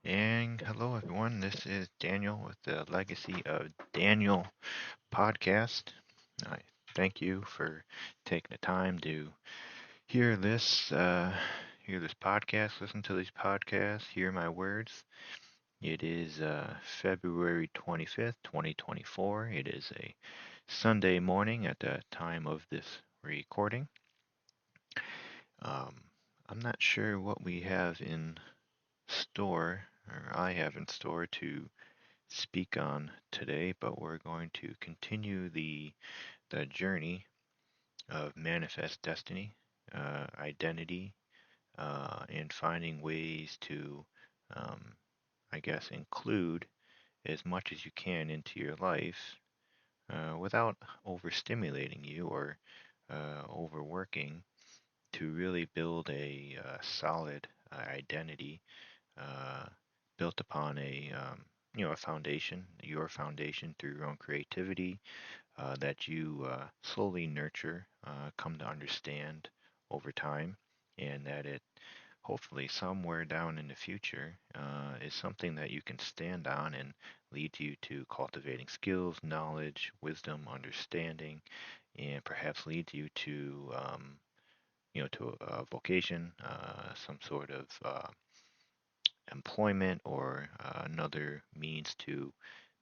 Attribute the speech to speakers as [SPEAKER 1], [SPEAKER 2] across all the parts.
[SPEAKER 1] And hello, everyone. This is Daniel with the Legacy of Daniel podcast. I thank you for taking the time to hear this podcast, listen to these podcasts, hear my words. It is February 25th, 2024. It is a Sunday morning at the time of this recording. Um, I'm not sure what we have in store, or I have in store to speak on today, but we're going to continue the journey of manifest destiny, identity, and finding ways to, um, I guess, include as much as you can into your life without overstimulating you or overworking to really build a solid identity uh, built upon a foundation, your foundation through your own creativity that you slowly nurture, come to understand over time, and that it hopefully somewhere down in the future is something that you can stand on and lead you to cultivating skills, knowledge, wisdom, understanding, and perhaps lead you to a vocation, some sort of employment or another means to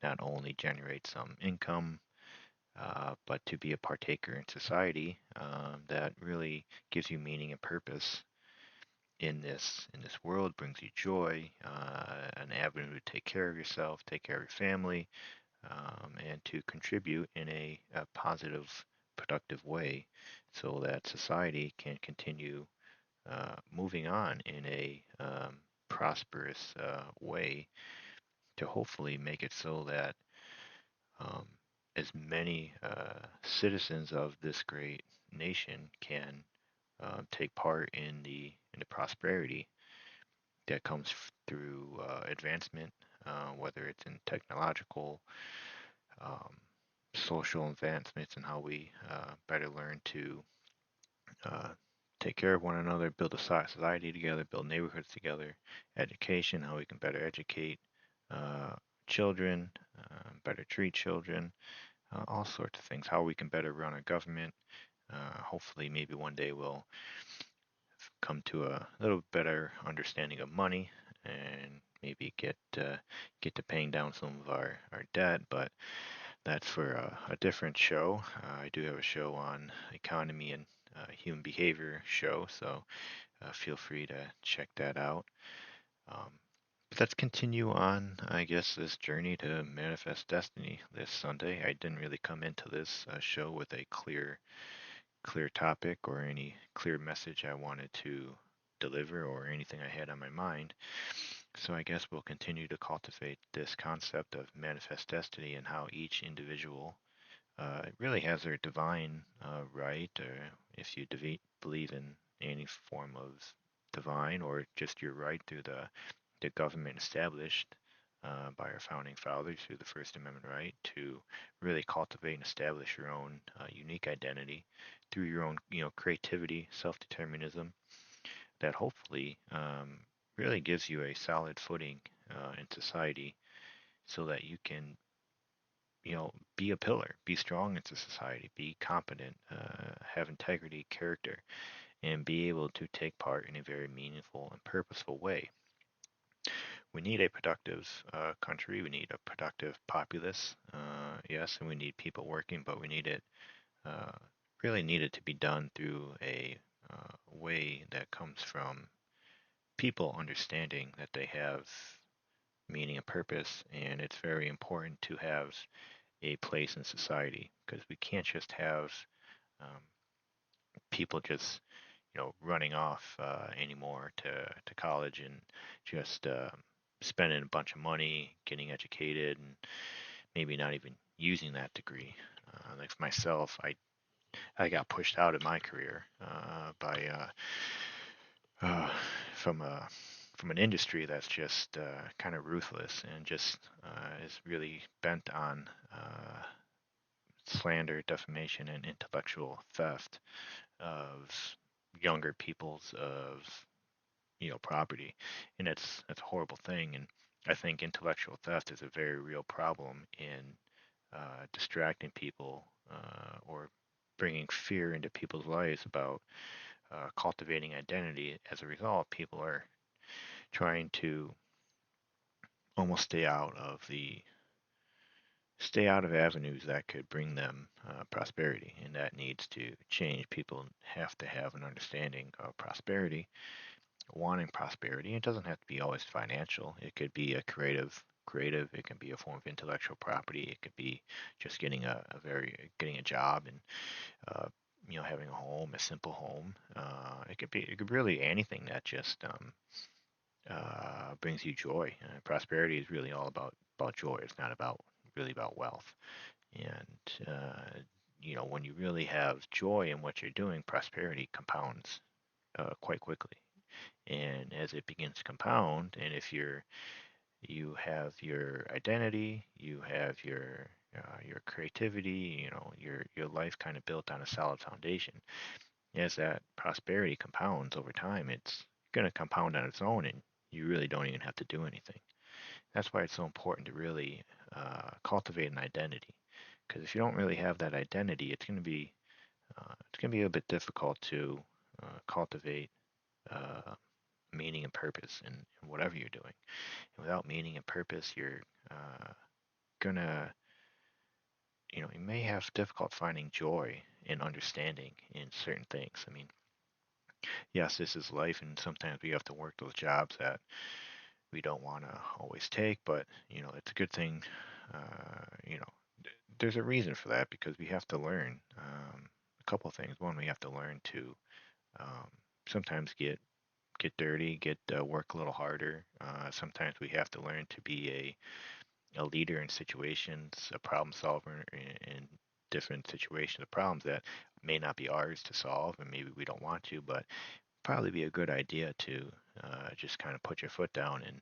[SPEAKER 1] not only generate some income, but to be a partaker in society that really gives you meaning and purpose in this world, brings you joy, an avenue to take care of yourself, take care of your family, and to contribute in a positive, productive way, so that society can continue moving on in a prosperous way to hopefully make it so that um, as many citizens of this great nation can take part in the prosperity that comes through advancement, whether it's in technological, um, social advancements, and how we better learn to uh, take care of one another, build a society together, build neighborhoods together, education, how we can better educate uh, children, better treat children, all sorts of things, how we can better run a government. Hopefully, maybe one day we'll come to a little better understanding of money and maybe get to paying down some of our debt. But that's for a different show. I do have a show on economy and human behavior show, so feel free to check that out. Um, but let's continue on, I guess, this journey to manifest destiny this Sunday. I didn't really come into this show with a clear topic or any clear message I wanted to deliver or anything I had on my mind. So I guess we'll continue to cultivate this concept of manifest destiny and how each individual really has their divine right, or if you believe in any form of divine or just your right through the government established by our founding fathers through the First Amendment right to really cultivate and establish your own unique identity through your own, creativity, self-determinism that hopefully really gives you a solid footing in society so that you can, be a pillar, be strong into society, be competent, have integrity, character, and be able to take part in a very meaningful and purposeful way. We need a productive country. We need a productive populace. Yes, and we need people working, but we need it uh, really need it to be done through a way that comes from people understanding that they have meaning and purpose, and it's very important to have a place in society because we can't just have um, people just running off anymore to college and just spending a bunch of money getting educated and maybe not even using that degree. Like for myself, I got pushed out of my career by uh, from a from an industry that's just kind of ruthless and just is really bent on slander, defamation, and intellectual theft of younger people's of property, and that's a horrible thing. And I think intellectual theft is a very real problem in distracting people or bringing fear into people's lives about cultivating identity. As a result, people are trying to almost stay out of avenues that could bring them prosperity, and that needs to change. People have to have an understanding of prosperity, wanting prosperity. It doesn't have to be always financial. It could be a creative. It can be a form of intellectual property. It could be just getting a job and uh, having a home, a simple home. It could really anything that just brings you joy. Prosperity is really all about joy. It's not about really about wealth. And when you really have joy in what you're doing, prosperity compounds quite quickly. And as it begins to compound, and if you have your identity, you have your creativity, your life kind of built on a solid foundation. As that prosperity compounds over time, it's going to compound on its own, and you really don't even have to do anything. That's why it's so important to really cultivate an identity. Because if you don't really have that identity, it's going to be a bit difficult to cultivate uh, meaning and purpose in whatever you're doing. And without meaning and purpose, you're uh, gonna, you may have difficult finding joy and understanding in certain things. I mean, yes, this is life, and sometimes we have to work those jobs that we don't want to always take, but it's a good thing. There's a reason for that because we have to learn a couple of things. One, we have to learn to um, sometimes get dirty, get work a little harder. Sometimes we have to learn to be a leader in situations, a problem solver in different situations, of problems that may not be ours to solve, and maybe we don't want to, but probably be a good idea to just kind of put your foot down and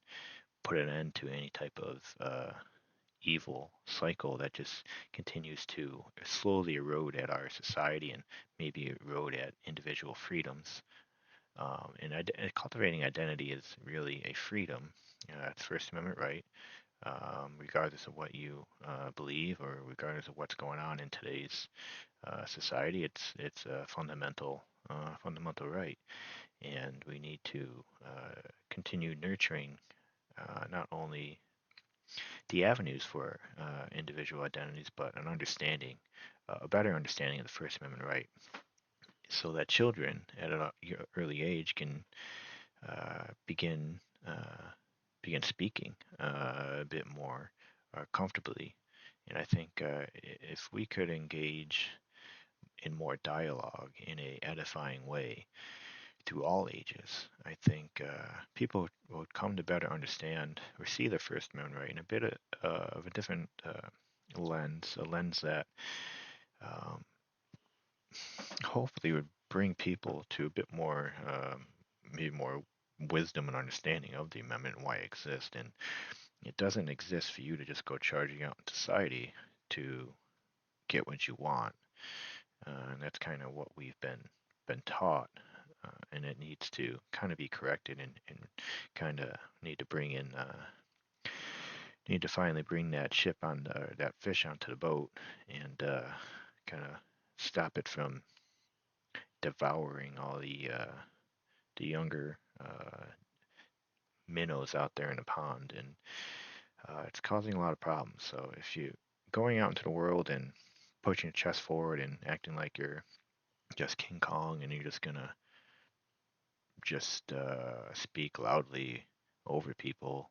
[SPEAKER 1] put an end to any type of evil cycle that just continues to slowly erode at our society and maybe erode at individual freedoms. And cultivating identity is really a freedom. It's First Amendment right, regardless of what you believe or regardless of what's going on in today's society. It's a fundamental right, and we need to continue nurturing not only the avenues for individual identities, but a better understanding of the First Amendment right, so that children at an early age can begin begin speaking a bit more comfortably. And I think if we could engage in more dialogue in a edifying way through all ages, I think people would come to better understand or see the First Amendment right in a bit of a different lens, a lens that um, hopefully would bring people to a bit more, maybe more wisdom and understanding of the amendment and why it exists. And it doesn't exist for you to just go charging out in society to get what you want. And that's kind of what we've been taught. And it needs to kind of be corrected and kind of need to finally bring that ship on that fish onto the boat and kind of stop it from devouring all the younger minnows out there in the pond, and it's causing a lot of problems. So if you going out into the world and pushing your chest forward and acting like you're just King Kong and you're just gonna just speak loudly over people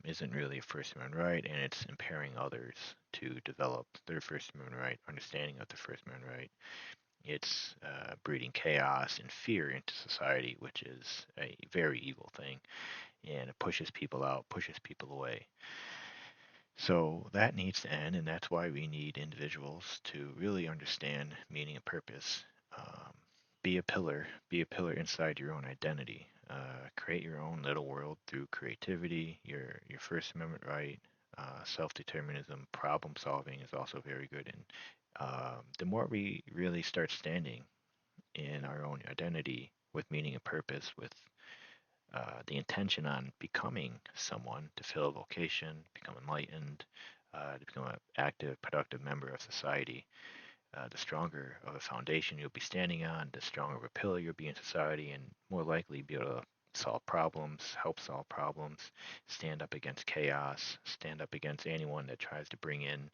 [SPEAKER 1] isn't really a First Amendment right, and it's impairing others to develop their First Amendment right, understanding of the First Amendment right. It's breeding chaos and fear into society, which is a very evil thing, and it pushes people out, pushes people away. So that needs to end, and that's why we need individuals to really understand meaning and purpose. Um, be a pillar inside your own identity. Create your own little world through creativity, your First Amendment right, self-determinism, problem solving is also very good. And the more we really start standing in our own identity with meaning and purpose, with the intention on becoming someone, to fill a vocation, become enlightened, to become an active, productive member of society, the stronger of a foundation you'll be standing on, the stronger of a pillar you'll be in society, and more likely be able to solve problems, help solve problems, stand up against chaos, stand up against anyone that tries to bring in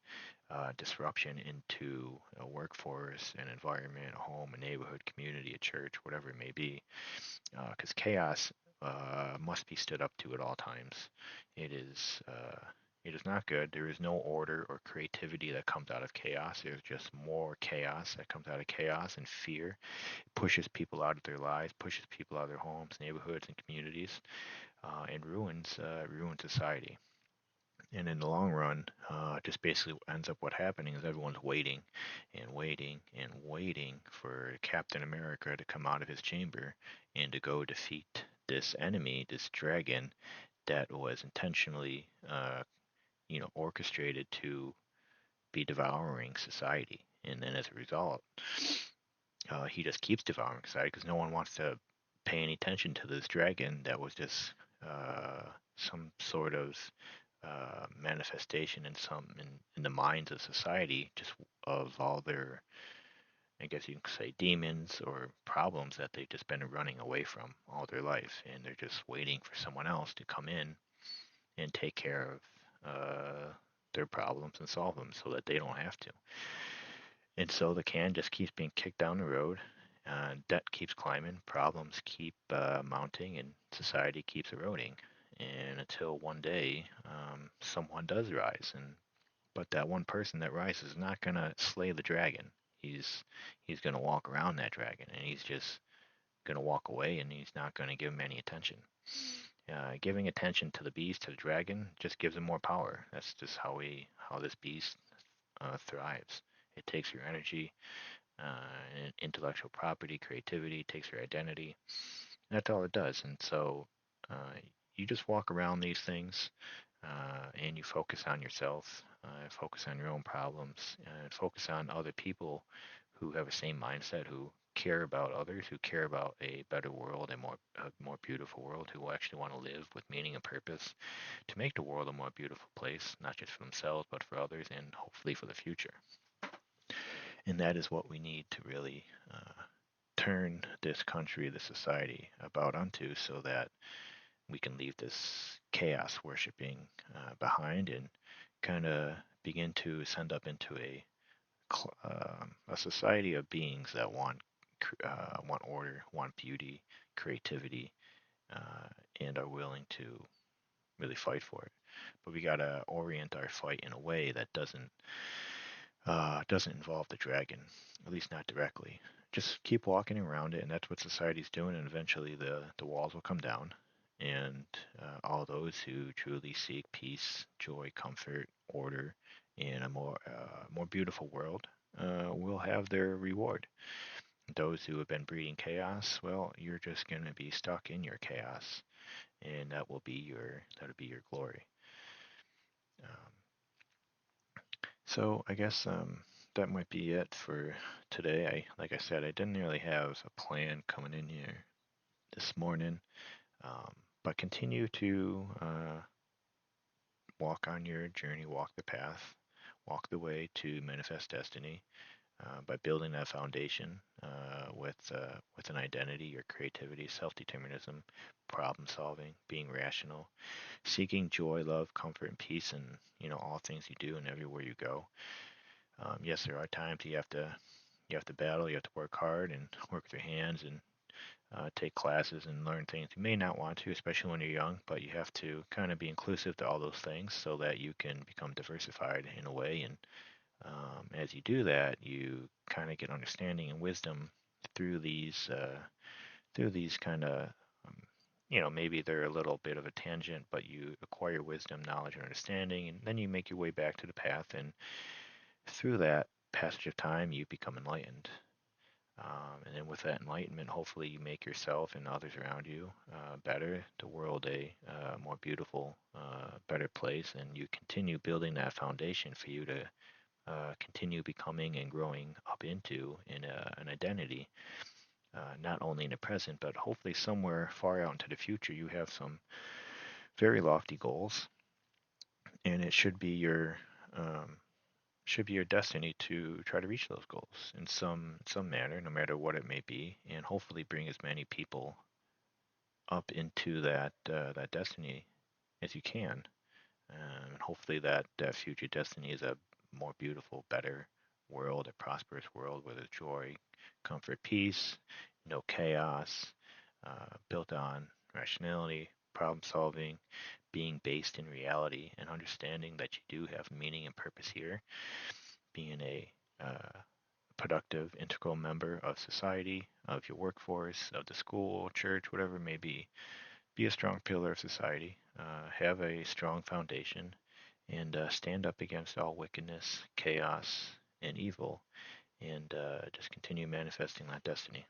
[SPEAKER 1] disruption into a workforce, an environment, a home, a neighborhood, community, a church, whatever it may be. Because chaos must be stood up to at all times. It is. It is not good. There is no order or creativity that comes out of chaos. There's just more chaos that comes out of chaos, and fear pushes people out of their lives, pushes people out of their homes, neighborhoods, and communities, and ruins society. And in the long run, just basically ends up what happening is everyone's waiting and waiting and waiting for Captain America to come out of his chamber and to go defeat this enemy, this dragon that was intentionally, orchestrated to be devouring society. And then as a result, he just keeps devouring society because no one wants to pay any attention to this dragon that was just uh, some sort of manifestation in the minds of society, just of all their, I guess you can say, demons or problems that they've just been running away from all their life, and they're just waiting for someone else to come in and take care of their problems and solve them so that they don't have to. And so the can just keeps being kicked down the road. Debt keeps climbing, problems keep mounting, and society keeps eroding. And until one day, someone does rise, and but that one person that rises is not gonna slay the dragon. He's gonna walk around that dragon, and he's just gonna walk away, and he's not gonna give him any attention. Giving attention to the beast, to the dragon, just gives him more power. That's just how this beast thrives. It takes your energy, intellectual property, creativity, takes your identity. That's all it does. And so you just walk around these things and you focus on yourself, focus on your own problems, and focus on other people who have the same mindset, who care about others, who care about a better world, a more beautiful world, who actually want to live with meaning and purpose to make the world a more beautiful place, not just for themselves, but for others, and hopefully for the future. And that is what we need to really turn this country, this society about unto, so that we can leave this chaos worshiping behind and kind of begin to ascend up into a society of beings that want order, want beauty, creativity, and are willing to really fight for it. But we gotta orient our fight in a way that doesn't involve the dragon, at least not directly. Just keep walking around it, and that's what society's doing. And eventually, the walls will come down, and all those who truly seek peace, joy, comfort, order, in a more beautiful world will have their reward. Those who have been breeding chaos, well, you're just going to be stuck in your chaos, and that'll be your glory. Um, So I guess that might be it for today. Like I said, I didn't really have a plan coming in here this morning, um, but continue to walk on your journey, walk the path, walk the way to manifest destiny by building that foundation with an identity, your creativity, self-determinism, problem solving, being rational, seeking joy, love, comfort, and peace in all things you do and everywhere you go. Yes, there are times you have to battle, you have to work hard and work with your hands and take classes and learn things you may not want to, especially when you're young. But you have to kind of be inclusive to all those things so that you can become diversified in a way. And as you do that, you kind of get understanding and wisdom through these kind of maybe they're a little bit of a tangent, but you acquire wisdom, knowledge, and understanding, and then you make your way back to the path, and through that passage of time, you become enlightened. And then with that enlightenment, hopefully you make yourself and others around you better, the world a more beautiful, better place, and you continue building that foundation for you to continue becoming and growing up into in an identity not only in the present, but hopefully somewhere far out into the future, you have some very lofty goals, and it um, should be your destiny to try to reach those goals in some manner, no matter what it may be, and hopefully bring as many people up into that destiny as you can. And hopefully that future destiny is a more beautiful, better world, a prosperous world where there's joy, comfort, peace, no chaos, built on rationality, problem solving, being based in reality, and understanding that you do have meaning and purpose here, being a productive, integral member of society, of your workforce, of the school, church, whatever it may be. Be a strong pillar of society, have a strong foundation, and stand up against all wickedness, chaos, and evil, and just continue manifesting that destiny.